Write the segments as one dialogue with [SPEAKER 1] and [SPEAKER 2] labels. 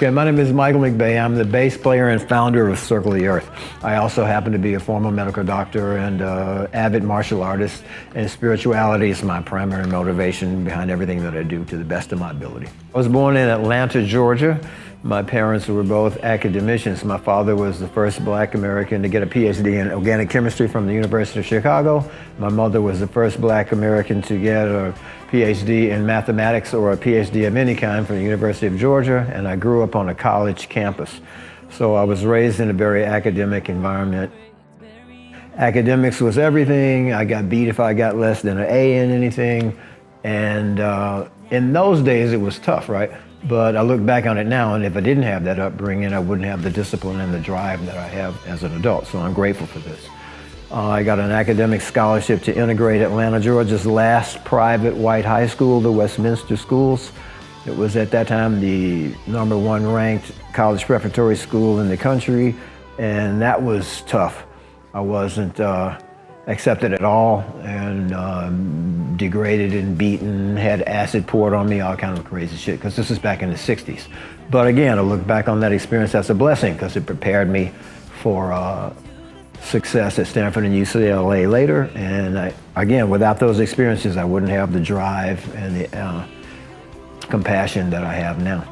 [SPEAKER 1] Okay, my name is Michael McBay. I'm the bass player and founder of Circle of the Earth. I also happen to be a former medical doctor and avid martial artist, and spirituality is my primary motivation behind everything that I do to the best of my ability. I was born in Atlanta, Georgia. My parents were both academicians. My father was the first Black American to get a PhD in organic chemistry from the University of Chicago. My mother was the first Black American to get a PhD in mathematics or a PhD of any kind from the University of Georgia, and I grew up on a college campus. So I was raised in a very academic environment. Academics was everything. I got beat if I got less than an A in anything. And in those days, it was tough, right? But I look back on it now, and if I didn't have that upbringing, I wouldn't have the discipline and the drive that I have as an adult. So I'm grateful for this. I got an academic scholarship to integrate Atlanta, Georgia's last private white high school, the Westminster Schools. It was at that time the #1 ranked college preparatory school in the country, and that was tough. I wasn't accepted at all, and degraded and beaten, had acid poured on me, all kind of crazy shit, because this is back in the 60s. But again, I look back on that experience as a blessing, because it prepared me for success at Stanford and UCLA later. And again, without those experiences, I wouldn't have the drive and the compassion that I have now.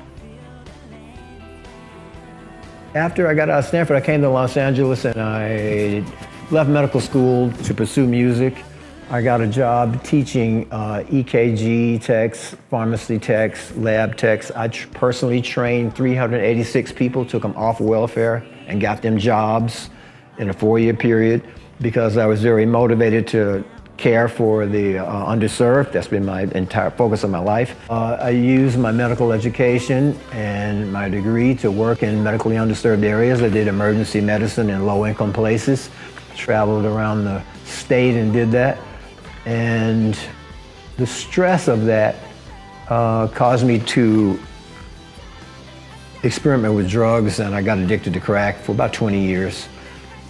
[SPEAKER 1] After I got out of Stanford, I came to Los Angeles, and I left medical school to pursue music. I got a job teaching EKG techs, pharmacy techs, lab techs. I personally trained 386 people, took them off welfare and got them jobs in a 4-year period, because I was very motivated to care for the underserved. That's been my entire focus of my life. I used my medical education and my degree to work in medically underserved areas. I did emergency medicine in low-income places, traveled around the state and did that. And the stress of that caused me to experiment with drugs, and I got addicted to crack for about 20 years.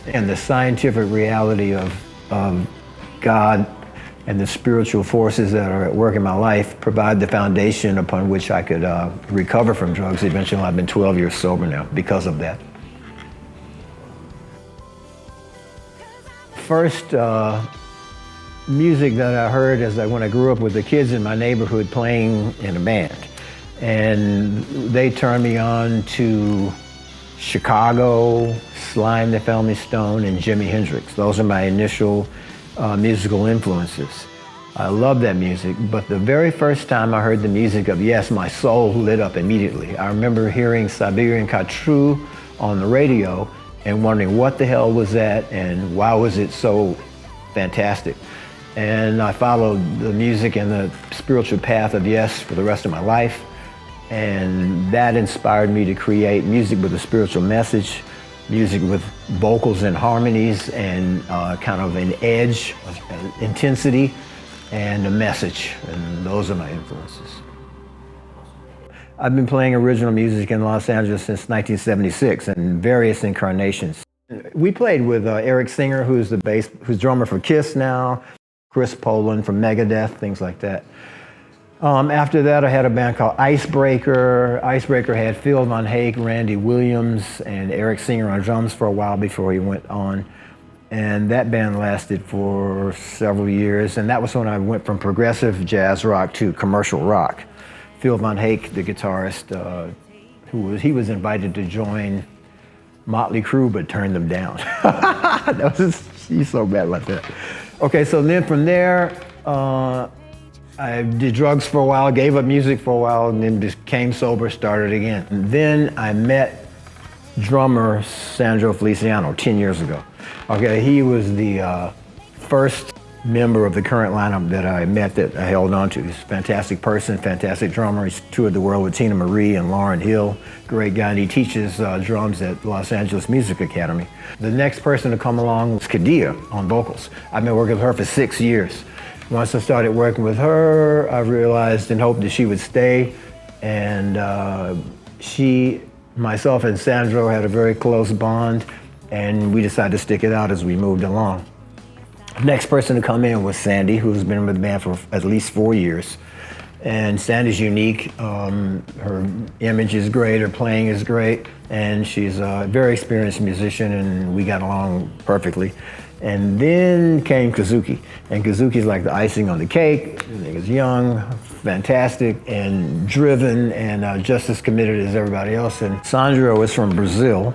[SPEAKER 1] And the scientific reality of God and the spiritual forces that are at work in my life provide the foundation upon which I could recover from drugs. Eventually, I've been 12 years sober now because of that. First music that I heard is that when I grew up with the kids in my neighborhood playing in a band. And they turned me on to Chicago, Sly and the Family Stone, and Jimi Hendrix. Those are my initial musical influences. I love that music, but the very first time I heard the music of Yes, my soul lit up immediately. I remember hearing Siberian Khatru on the radio and wondering what the hell was that and why was it so fantastic. And I followed the music and the spiritual path of Yes for the rest of my life. And that inspired me to create music with a spiritual message, music with vocals and harmonies and kind of an edge, intensity, and a message. And those are my influences. I've been playing original music in Los Angeles since 1976 in various incarnations. We played with Eric Singer, who's drummer for Kiss now, Chris Poland from Megadeth, things like that. After that, I had a band called Icebreaker. Icebreaker had Phil Von Hake, Randy Williams, and Eric Singer on drums for a while before he went on. And that band lasted for several years. And that was when I went from progressive jazz rock to commercial rock. Phil Von Hake, the guitarist, he was invited to join Motley Crue, but turned them down. He's so bad like that. Okay, so then from there, I did drugs for a while, gave up music for a while, and then became sober, started again. And then I met drummer Sandro Feliciano 10 years ago. Okay, he was the first member of the current lineup that I met that I held on to. He's a fantastic person, fantastic drummer. He's toured the world with Tina Marie and Lauryn Hill, great guy, and he teaches drums at Los Angeles Music Academy. The next person to come along was Khadia on vocals. I've been working with her for 6 years. Once I started working with her, I realized and hoped that she would stay. And myself and Sandro had a very close bond, and we decided to stick it out as we moved along. Next person to come in was Sandy, who's been with the band for at least 4 years. And Sandy's unique. Her image is great, her playing is great, and she's a very experienced musician, and we got along perfectly. And then came Kazuki, and Kazuki's like the icing on the cake. I think is young, fantastic, and driven, and just as committed as everybody else. And Sandra was from Brazil.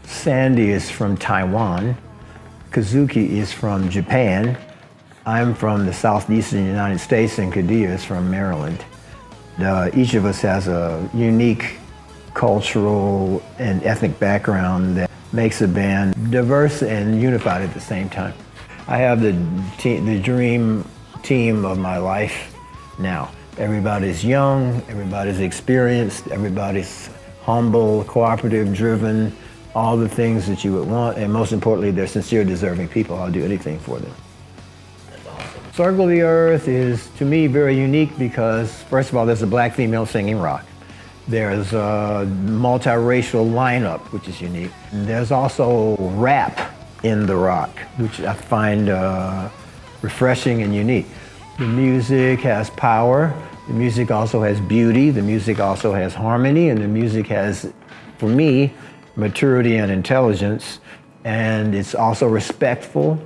[SPEAKER 1] Sandy is from Taiwan. Kazuki is from Japan. I'm from the southeastern United States, and Khadia is from Maryland. Each of us has a unique cultural and ethnic background that makes a band diverse and unified at the same time. I have the dream team of my life now. Everybody's young, everybody's experienced, everybody's humble, cooperative, driven, all the things that you would want, and most importantly, they're sincere, deserving people. I'll do anything for them. Circle the Earth is, to me, very unique because, first of all, there's a black female singing rock. There's a multiracial lineup, which is unique. There's also rap in the rock, which I find refreshing and unique. The music has power. The music also has beauty. The music also has harmony. And the music has, for me, maturity and intelligence. And it's also respectful.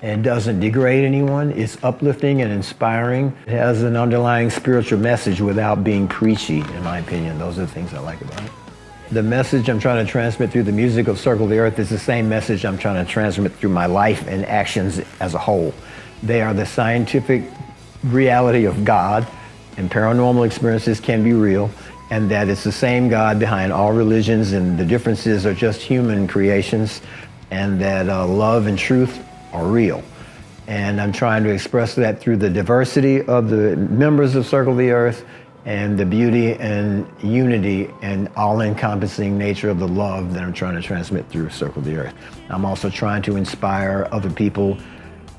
[SPEAKER 1] And doesn't degrade anyone. It's uplifting and inspiring. It has an underlying spiritual message without being preachy, in my opinion. Those are the things I like about it. The message I'm trying to transmit through the music of Circle the Earth is the same message I'm trying to transmit through my life and actions as a whole. They are the scientific reality of God, and paranormal experiences can be real, and that it's the same God behind all religions, and the differences are just human creations, and that love and truth are real. And I'm trying to express that through the diversity of the members of Circle the Earth and the beauty and unity and all-encompassing nature of the love that I'm trying to transmit through Circle the Earth. I'm also trying to inspire other people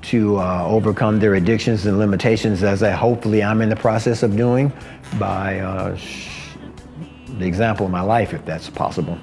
[SPEAKER 1] to overcome their addictions and limitations, as hopefully I'm in the process of doing by the example of my life, if that's possible.